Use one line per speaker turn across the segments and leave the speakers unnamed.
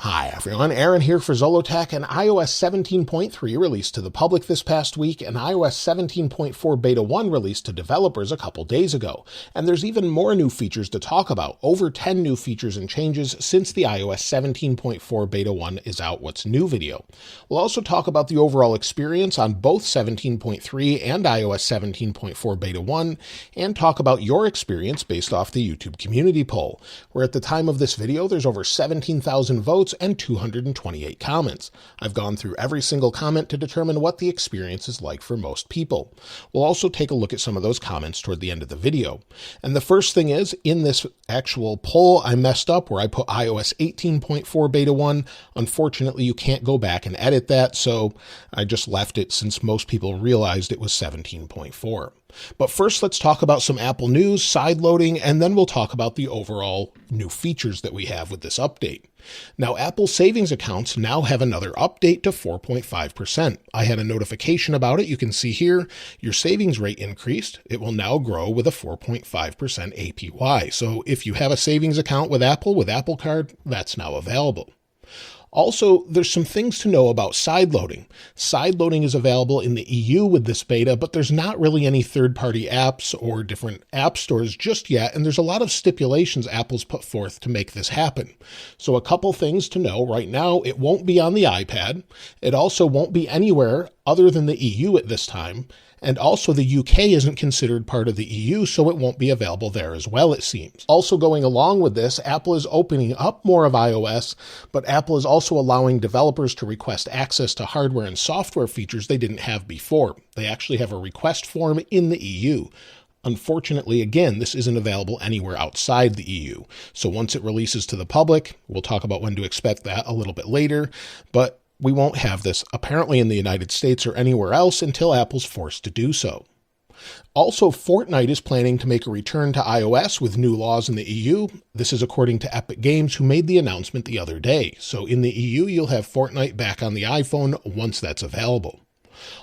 Hi everyone, Aaron here for Zollotech, and iOS 17.3 released to the public this past week, and iOS 17.4 Beta 1 released to developers a couple days ago. And there's even more new features to talk about, over 10 new features and changes since the iOS 17.4 Beta 1 is out. What's new video. We'll also talk about the overall experience on both 17.3 and iOS 17.4 Beta 1, and talk about your experience based off the YouTube community poll, where at the time of this video there's over 17,000 votes and 228 comments. I've gone through every single comment to determine what the experience is like for most people. We'll also take a look at some of those comments toward the end of the video. And the first thing is, in this actual poll, I messed up where I put iOS 18.4 Beta 1. Unfortunately, you can't go back and edit that, so I just left it since most people realized it was 17.4. But first, let's talk about some Apple news, sideloading, and then we'll talk about the overall new features that we have with this update. Now, Apple savings accounts now have another update to 4.5%. I had a notification about it. You can see here, your savings rate increased. It will now grow with a 4.5% APY. So if you have a savings account with Apple Card, that's now available. Also, there's some things to know about sideloading. Sideloading is available in the EU with this beta, but there's not really any third-party apps or different app stores just yet, and there's a lot of stipulations Apple's put forth to make this happen. So a couple things to know. Right now, it won't be on the iPad. It also won't be anywhere other than the EU at this time. And also the UK isn't considered part of the EU, so it won't be available there as well, it seems. Also going along with this, Apple is opening up more of iOS, but Apple is also allowing developers to request access to hardware and software features they didn't have before. They actually have a request form in the EU. Unfortunately, again, this isn't available anywhere outside the EU. So once it releases to the public, we'll talk about when to expect that a little bit later, but we won't have this apparently in the United States or anywhere else until Apple's forced to do so. Also, Fortnite is planning to make a return to iOS with new laws in the EU. This is according to Epic Games, who made the announcement the other day. So in the EU, you'll have Fortnite back on the iPhone once that's available.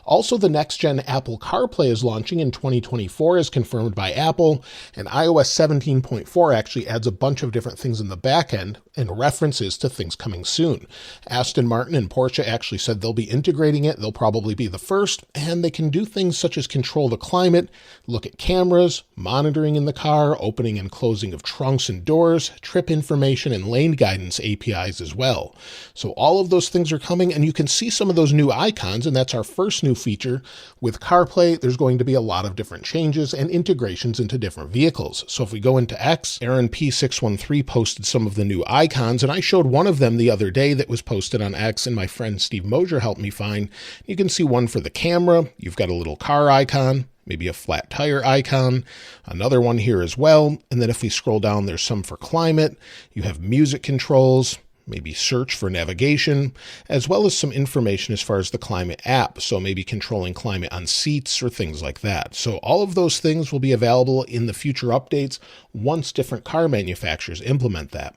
Also, the next-gen Apple CarPlay is launching in 2024 as confirmed by Apple, and iOS 17.4 actually adds a bunch of different things in the back end and references to things coming soon. Aston Martin and Porsche actually said they'll be integrating it. They'll probably be the first, and they can do things such as control the climate, look at cameras, monitoring in the car, opening and closing of trunks and doors, trip information, and lane guidance APIs as well. So all of those things are coming, and you can see some of those new icons, and that's our first new feature. With CarPlay, there's going to be a lot of different changes and integrations into different vehicles. So if we go into X, Aaron P613 posted some of the new icons, and I showed one of them the other day that was posted on X, and my friend Steve Mosier helped me find. You can see one for the camera. You've got a little car icon, maybe a flat tire icon, another one here as well. And then if we scroll down, there's some for climate. You have music controls, maybe search for navigation, as well as some information as far as the climate app. So maybe controlling climate on seats or things like that. So all of those things will be available in the future updates once different car manufacturers implement that.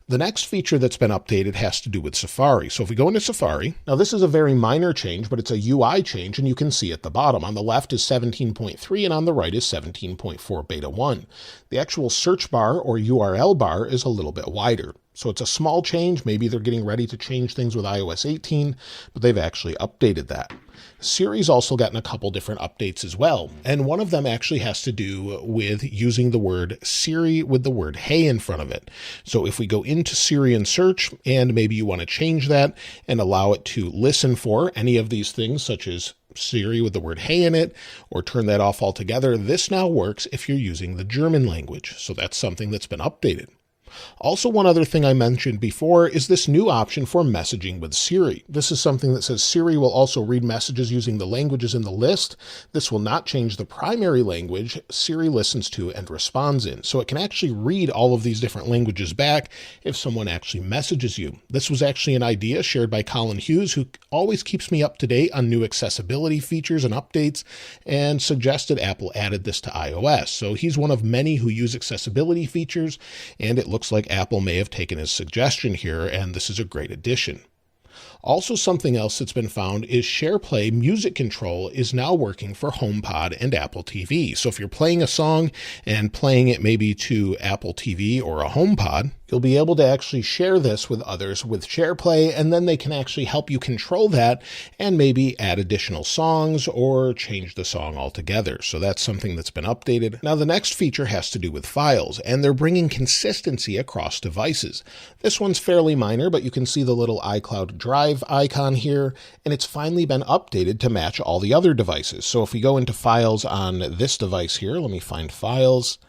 The next feature that's been updated has to do with Safari. So if we go into Safari, now this is a very minor change, but it's a UI change, and you can see at the bottom. On the left is 17.3 and on the right is 17.4 Beta 1. The actual search bar or URL bar is a little bit wider. So it's a small change. Maybe they're getting ready to change things with iOS 18, but they've actually updated that. Siri's also gotten a couple different updates as well, and one of them actually has to do with using the word Siri with the word hey in front of it. So if we go into Siri and search, and maybe you want to change that and allow it to listen for any of these things, such as Siri with the word hey in it, or turn that off altogether, this now works if you're using the German language. So that's something that's been updated. Also, one other thing I mentioned before is this new option for messaging with Siri. This is something that says Siri will also read messages using the languages in the list. This will not change the primary language Siri listens to and responds in. So it can actually read all of these different languages back if someone actually messages you. This was actually an idea shared by Colin Hughes, who always keeps me up to date on new accessibility features and updates, and suggested Apple added this to iOS. So he's one of many who use accessibility features, and it looks like Apple may have taken his suggestion here, and this is a great addition. Also, something else that's been found is SharePlay music control is now working for HomePod and Apple TV. So if you're playing a song and playing it maybe to Apple TV or a HomePod, you'll be able to actually share this with others with SharePlay, and then they can actually help you control that and maybe add additional songs or change the song altogether. So that's something that's been updated. Now the next feature has to do with files, and they're bringing consistency across devices. This one's fairly minor, but you can see the little iCloud Drive icon here, and it's finally been updated to match all the other devices. So if we go into files on this device here, let me find files.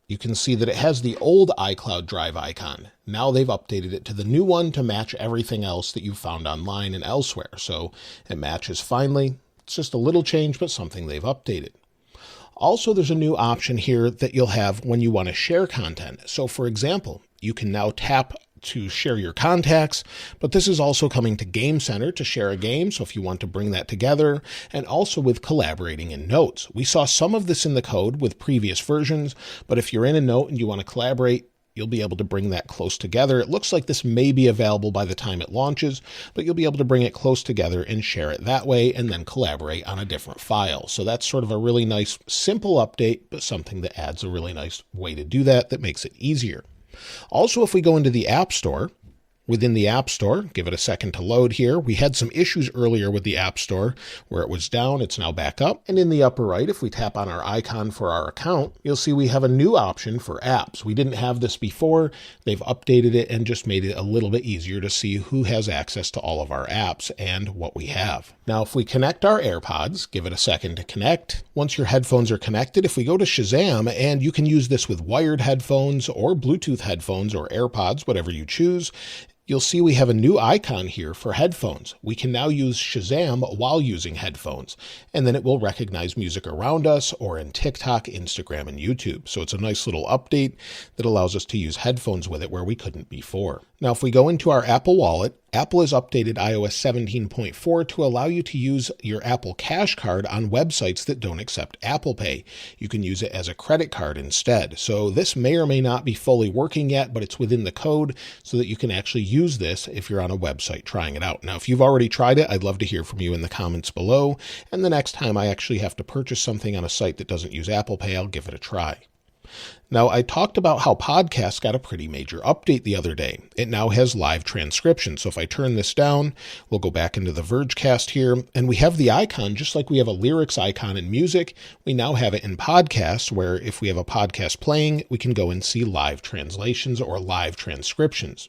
You can see that it has the old iCloud Drive icon. Now they've updated it to the new one to match everything else that you've found online and elsewhere. So it matches finally. It's just a little change, but something they've updated. Also, there's a new option here that you'll have when you want to share content. So for example, you can now tap to share your contacts, but this is also coming to Game Center to share a game, so if you want to bring that together, and also with collaborating in notes. We saw some of this in the code with previous versions, but if you're in a note and you want to collaborate, you'll be able to bring that close together. It looks like this may be available by the time it launches, but you'll be able to bring it close together and share it that way and then collaborate on a different file. So that's sort of a really nice, simple update, but something that adds a really nice way to do that makes it easier. Also, if we go into the App Store, within the App Store, give it a second to load here. We had some issues earlier with the App Store where it was down. It's now back up. And in the upper right, if we tap on our icon for our account, you'll see we have a new option for apps. We didn't have this before. They've updated it and just made it a little bit easier to see who has access to all of our apps and what we have. Now, if we connect our AirPods, give it a second to connect. Once your headphones are connected, if we go to Shazam, and you can use this with wired headphones or Bluetooth headphones or AirPods, whatever you choose, you'll see we have a new icon here for headphones. We can now use Shazam while using headphones, and then it will recognize music around us or in TikTok, Instagram, and YouTube. So it's a nice little update that allows us to use headphones with it where we couldn't before. Now, if we go into our Apple Wallet, Apple has updated iOS 17.4 to allow you to use your Apple Cash Card on websites that don't accept Apple Pay. You can use it as a credit card instead. So this may or may not be fully working yet, but it's within the code so that you can actually use this if you're on a website trying it out. Now, if you've already tried it, I'd love to hear from you in the comments below. And the next time I actually have to purchase something on a site that doesn't use Apple Pay, I'll give it a try. Now, I talked about how podcasts got a pretty major update the other day. It now has live transcription. So if I turn this down, we'll go back into the Vergecast here, and we have the icon, just like we have a lyrics icon in music, we now have it in podcasts, where if we have a podcast playing, we can go and see live translations or live transcriptions.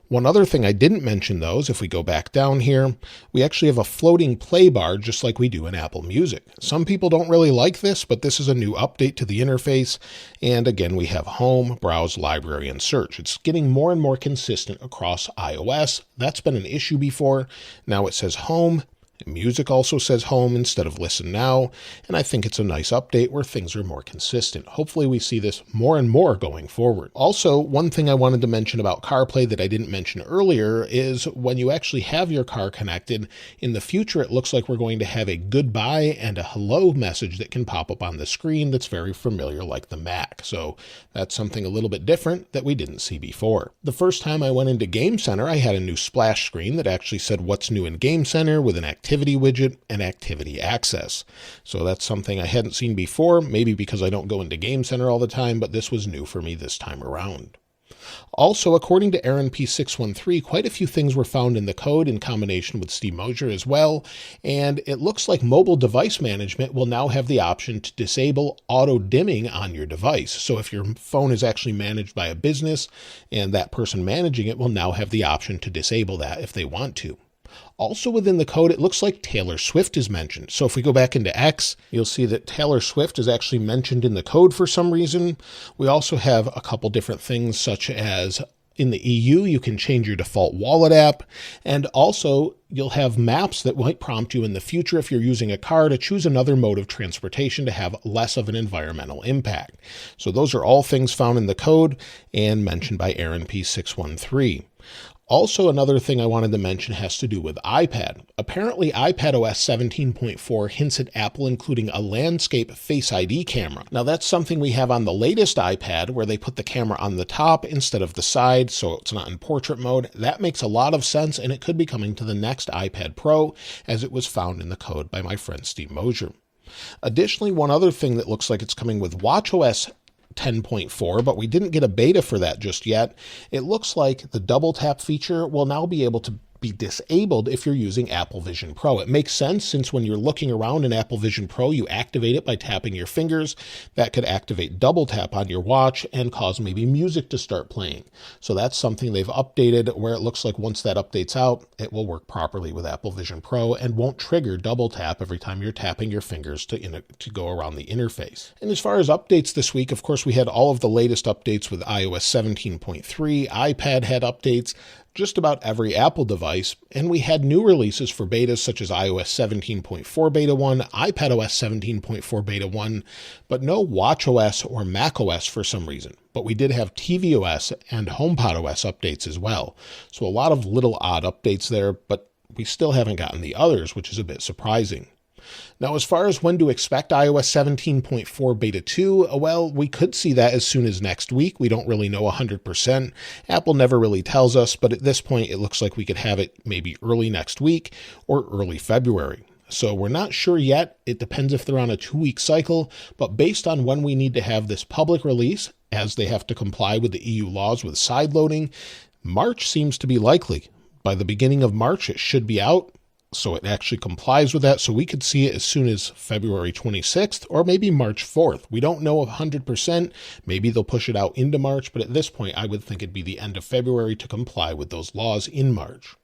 One other thing I didn't mention, though, is if we go back down here, we actually have a floating play bar just like we do in Apple Music. Some people don't really like this, but this is a new update to the interface. And again, we have Home, Browse, Library, and Search. It's getting more and more consistent across iOS. That's been an issue before. Now it says Home. Music also says Home instead of Listen Now, and I think it's a nice update where things are more consistent. Hopefully we see this more and more going forward. Also, one thing I wanted to mention about CarPlay that I didn't mention earlier is when you actually have your car connected, in the future it looks like we're going to have a goodbye and a hello message that can pop up on the screen that's very familiar like the Mac. So that's something a little bit different that we didn't see before. The first time I went into Game Center, I had a new splash screen that actually said what's new in Game Center with an activity widget and activity access. So that's something I hadn't seen before, maybe because I don't go into Game Center all the time, but this was new for me this time around. Also, according to Aaron P613, quite a few things were found in the code in combination with Steve Mosier as well, and it looks like mobile device management will now have the option to disable auto dimming on your device. So if your phone is actually managed by a business and that person managing it will now have the option to disable that if they want to. Also within the code, it looks like Taylor Swift is mentioned. So if we go back into X, you'll see that Taylor Swift is actually mentioned in the code for some reason. We also have a couple different things such as in the EU, you can change your default wallet app. And also you'll have maps that might prompt you in the future if you're using a car to choose another mode of transportation to have less of an environmental impact. So those are all things found in the code and mentioned by Aaron P613. Also, another thing I wanted to mention has to do with iPad. Apparently, iPadOS 17.4 hints at Apple including a landscape Face ID camera. Now, that's something we have on the latest iPad where they put the camera on the top instead of the side, so it's not in portrait mode. That makes a lot of sense, and it could be coming to the next iPad Pro, as it was found in the code by my friend Steve Mosier. Additionally, one other thing that looks like it's coming with watchOS 10.4, but we didn't get a beta for that just yet. It looks like the double tap feature will now be able to be disabled if you're using Apple Vision Pro. It makes sense since when you're looking around in Apple Vision Pro, you activate it by tapping your fingers. That could activate double tap on your watch and cause maybe music to start playing. So that's something they've updated where it looks like once that updates out, it will work properly with Apple Vision Pro and won't trigger double tap every time you're tapping your fingers to go around the interface. And as far as updates this week, of course, we had all of the latest updates with iOS 17.3, iPad had updates, just about every Apple device, and we had new releases for betas such as iOS 17.4 Beta 1, iPadOS 17.4 Beta 1, but no watchOS or macOS for some reason. But we did have tvOS and HomePodOS updates as well. So a lot of little odd updates there, but we still haven't gotten the others, which is a bit surprising. Now, as far as when to expect iOS 17.4 Beta 2, well, we could see that as soon as next week. We don't really know 100%. Apple never really tells us, but at this point, it looks like we could have it maybe early next week or early February. So we're not sure yet. It depends if they're on a 2-week cycle, but based on when we need to have this public release, as they have to comply with the EU laws with sideloading, March seems to be likely. By the beginning of March, it should be out. So it actually complies with that. So we could see it as soon as February 26th or maybe March 4th. We don't know 100%. Maybe they'll push it out into March, but at this point, I would think it'd be the end of February to comply with those laws in March.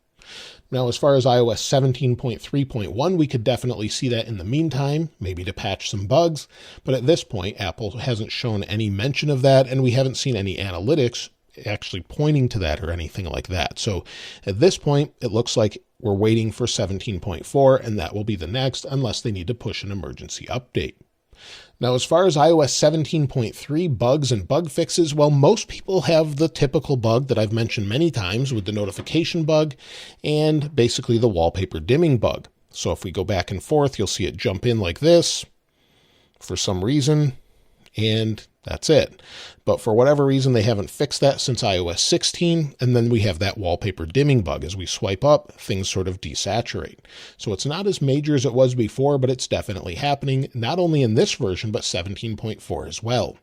Now, as far as iOS 17.3.1, we could definitely see that in the meantime, maybe to patch some bugs. But at this point, Apple hasn't shown any mention of that, and we haven't seen any analytics actually pointing to that or anything like that. So at this point, it looks like we're waiting for 17.4, and that will be the next unless they need to push an emergency update. Now, as far as iOS 17.3 bugs and bug fixes, well, most people have the typical bug that I've mentioned many times with the notification bug and basically the wallpaper dimming bug. So if we go back and forth, you'll see it jump in like this for some reason, and that's it. But for whatever reason, they haven't fixed that since iOS 16, and then we have that wallpaper dimming bug. As we swipe up, things sort of desaturate. So it's not as major as it was before, but it's definitely happening, not only in this version, but 17.4 as well.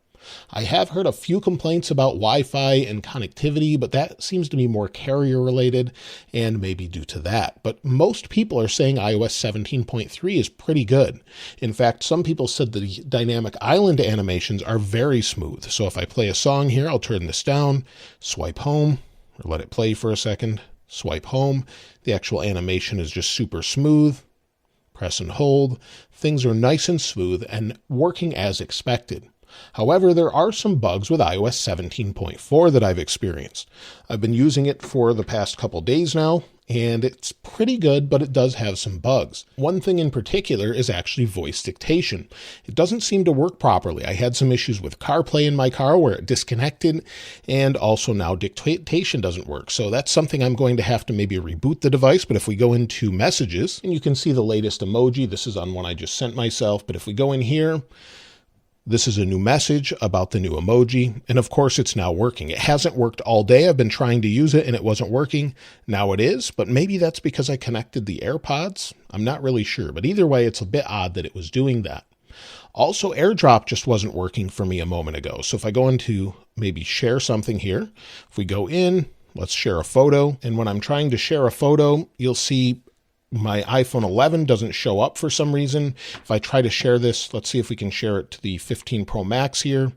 I have heard a few complaints about Wi-Fi and connectivity, but that seems to be more carrier related and maybe due to that. But most people are saying iOS 17.3 is pretty good. In fact, some people said the dynamic island animations are very smooth. So if I play a song here, I'll turn this down, swipe home, or let it play for a second, swipe home. The actual animation is just super smooth. Press and hold. Things are nice and smooth and working as expected. However, there are some bugs with iOS 17.4 that I've experienced. I've been using it for the past couple days now, and it's pretty good, but it does have some bugs. One thing in particular is actually voice dictation. It doesn't seem to work properly. I had some issues with CarPlay in my car where it disconnected, and also now dictation doesn't work. So that's something I'm going to have to maybe reboot the device. But if we go into messages, and you can see the latest emoji, this is on one I just sent myself. But if we go in here, this is a new message about the new emoji, and of course it's now working. It hasn't worked all day. I've been trying to use it and it wasn't working. Now it is, but maybe that's because I connected the AirPods. I'm not really sure, but either way, it's a bit odd that it was doing that. Also, AirDrop just wasn't working for me a moment ago. So if I go into maybe share something here, if we go in, let's share a photo, and when I'm trying to share a photo, you'll see my iPhone 11 doesn't show up for some reason. If I try to share this, let's see if we can share it to the 15 Pro Max here.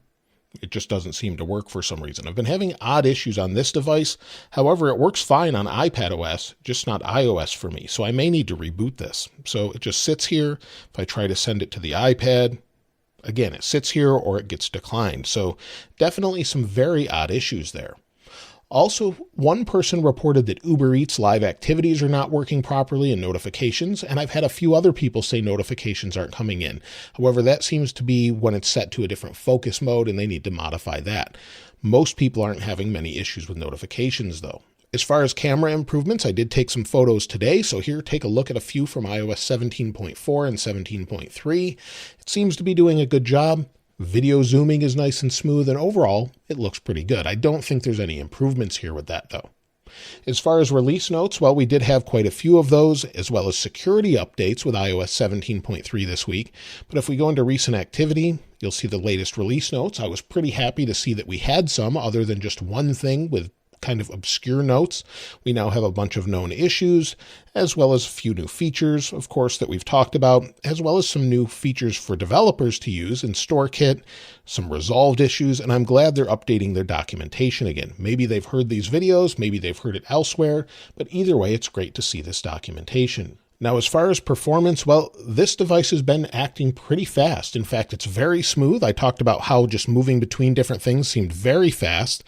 It just doesn't seem to work for some reason. I've been having odd issues on this device. However, it works fine on iPadOS, just not iOS for me. So I may need to reboot this. So it just sits here. If I try to send it to the iPad, again, it sits here or it gets declined. So definitely some very odd issues there. Also, one person reported that Uber Eats live activities are not working properly and notifications, and I've had a few other people say notifications aren't coming in. However, that seems to be when it's set to a different focus mode, and they need to modify that. Most people aren't having many issues with notifications, though. As far as camera improvements, I did take some photos today, so here, take a look at a few from iOS 17.4 and 17.3. It seems to be doing a good job. Video zooming is nice and smooth, and overall, it looks pretty good. I don't think there's any improvements here with that, though. As far as release notes, well, we did have quite a few of those, as well as security updates with iOS 17.3 this week. But if we go into recent activity, you'll see the latest release notes. I was pretty happy to see that we had some, other than just one thing with kind of obscure notes. We now have a bunch of known issues, as well as a few new features, of course, that we've talked about, as well as some new features for developers to use in StoreKit, some resolved issues, and I'm glad they're updating their documentation again. Maybe they've heard these videos, maybe they've heard it elsewhere, but either way, it's great to see this documentation. Now, as far as performance, well, this device has been acting pretty fast. In fact, it's very smooth. I talked about how just moving between different things seemed very fast,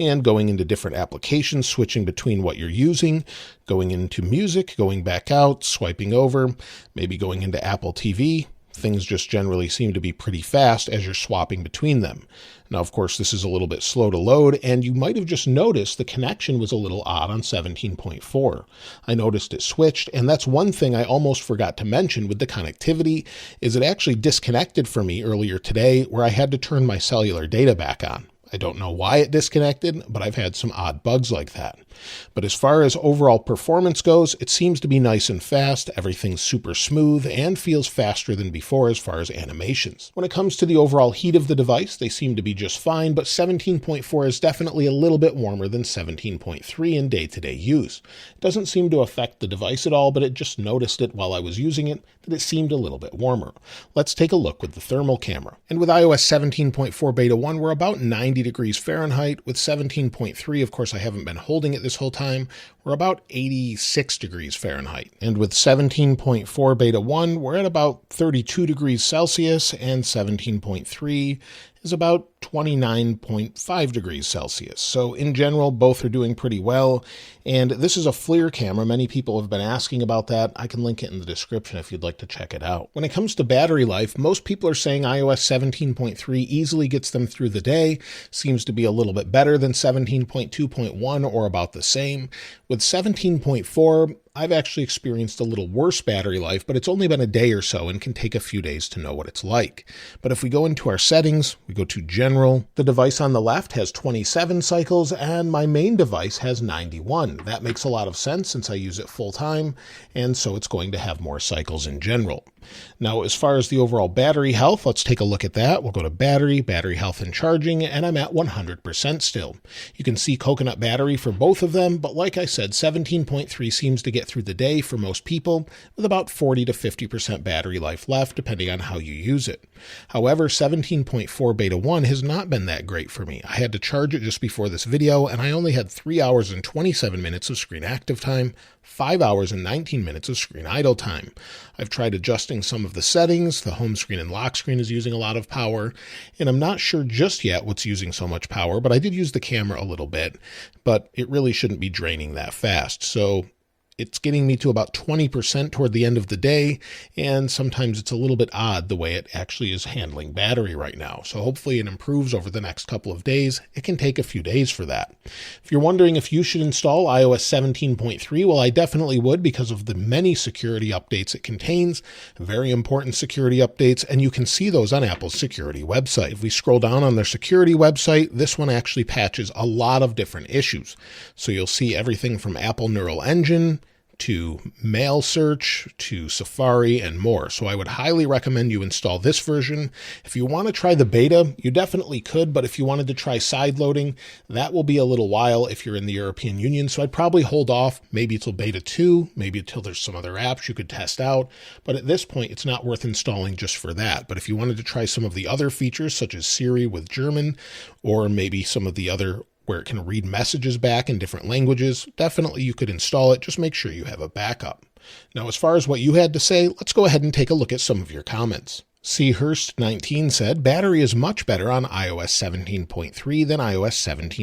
and going into different applications, switching between what you're using, going into music, going back out, swiping over, maybe going into Apple TV. Things just generally seem to be pretty fast as you're swapping between them. Now, of course, this is a little bit slow to load, and you might have just noticed the connection was a little odd on 17.4. I noticed it switched, and that's one thing I almost forgot to mention with the connectivity, is it actually disconnected for me earlier today where I had to turn my cellular data back on. I don't know why it disconnected, but I've had some odd bugs like that. But as far as overall performance goes, it seems to be nice and fast. Everything's super smooth and feels faster than before as far as animations. When it comes to the overall heat of the device, they seem to be just fine, but 17.4 is definitely a little bit warmer than 17.3 in day-to-day use. It doesn't seem to affect the device at all, but it just noticed it while I was using it, that it seemed a little bit warmer. Let's take a look with the thermal camera. And with iOS 17.4 Beta 1, we're about 90 degrees Fahrenheit. With 17.3, of course, I haven't been holding it this whole time, we're about 86 degrees Fahrenheit. And with 17.4 Beta 1, we're at about 32 degrees Celsius, and 17.3 is about 29.5 degrees Celsius. So in general, both are doing pretty well. And this is a FLIR camera. Many people have been asking about that. I can link it in the description if you'd like to check it out. When it comes to battery life, most people are saying iOS 17.3 easily gets them through the day. Seems to be a little bit better than 17.2.1 or about the same. With 17.4, I've actually experienced a little worse battery life, but it's only been a day or so and can take a few days to know what it's like. But if we go into our settings, we go to General, the device on the left has 27 cycles and my main device has 91. That makes a lot of sense since I use it full time, and so it's going to have more cycles in general. Now, as far as the overall battery health, let's take a look at that. We'll go to battery health and charging, and I'm at 100% still. You can see coconut battery for both of them, but like I said, 17.3 seems to get through the day for most people with about 40 to 50% battery life left, depending on how you use it. However, 17.4 Beta 1 has not been that great for me. I had to charge it just before this video, and I only had 3 hours and 27 minutes of screen active time, 5 hours and 19 minutes of screen idle time. I've tried adjusting some of the settings. The home screen and lock screen is using a lot of power, and I'm not sure just yet what's using so much power, but I did use the camera a little bit, but it really shouldn't be draining that fast. So it's getting me to about 20% toward the end of the day, and sometimes it's a little bit odd the way it actually is handling battery right now. So hopefully it improves over the next couple of days. It can take a few days for that. If you're wondering if you should install iOS 17.3, well, I definitely would because of the many security updates it contains, very important security updates, and you can see those on Apple's security website. If we scroll down on their security website, this one actually patches a lot of different issues. So you'll see everything from Apple Neural Engine to mail search, to Safari, and more. So I would highly recommend you install this version. If you want to try the beta, you definitely could, but if you wanted to try sideloading, that will be a little while if you're in the European Union. So I'd probably hold off maybe till beta 2, maybe until there's some other apps you could test out. But at this point, it's not worth installing just for that. But if you wanted to try some of the other features, such as Siri with German, or maybe some of the other where it can read messages back in different languages, definitely you could install it. Just make sure you have a backup. Now, as far as what you had to say, let's go ahead and take a look at some of your comments. Hurst19 said, battery is much better on iOS 17.3 than iOS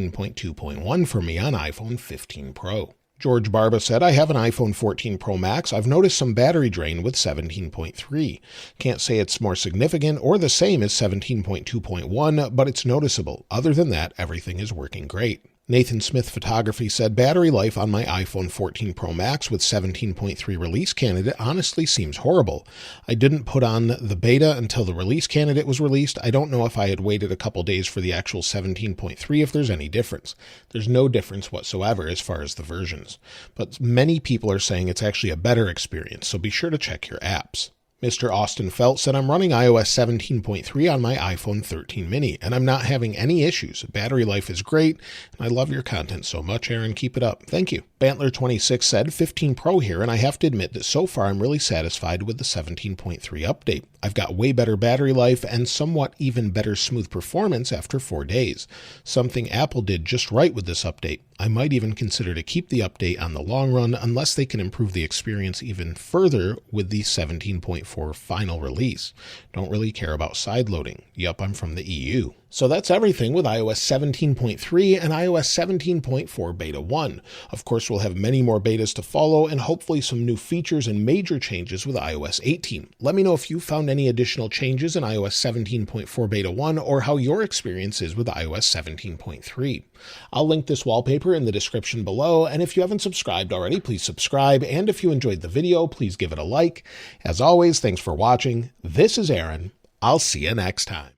17.2.1 for me on iPhone 15 Pro. George Barba said, I have an iPhone 14 Pro Max. I've noticed some battery drain with 17.3. Can't say it's more significant or the same as 17.2.1, but it's noticeable. Other than that, everything is working great. Nathan Smith Photography said, battery life on my iPhone 14 Pro Max with 17.3 release candidate honestly seems horrible. I didn't put on the beta until the release candidate was released. I don't know if I had waited a couple days for the actual 17.3 if there's any difference. There's no difference whatsoever as far as the versions. But many people are saying it's actually a better experience, so be sure to check your apps. Mr. Austin Felt said, I'm running iOS 17.3 on my iPhone 13 mini, and I'm not having any issues. Battery life is great, and I love your content so much, Aaron. Keep it up. Thank you. Bantler26 said, 15 Pro here, and I have to admit that so far I'm really satisfied with the 17.3 update. I've got way better battery life and somewhat even better smooth performance after 4 days. Something Apple did just right with this update. I might even consider to keep the update on the long run unless they can improve the experience even further with the 17.4 final release. Don't really care about sideloading. Yup, I'm from the EU. So that's everything with iOS 17.3 and iOS 17.4 Beta 1. Of course, we'll have many more betas to follow and hopefully some new features and major changes with iOS 18. Let me know if you found any additional changes in iOS 17.4 Beta 1 or how your experience is with iOS 17.3. I'll link this wallpaper in the description below, and if you haven't subscribed already, please subscribe, and if you enjoyed the video, please give it a like. As always, thanks for watching. This is Aaron. I'll see you next time.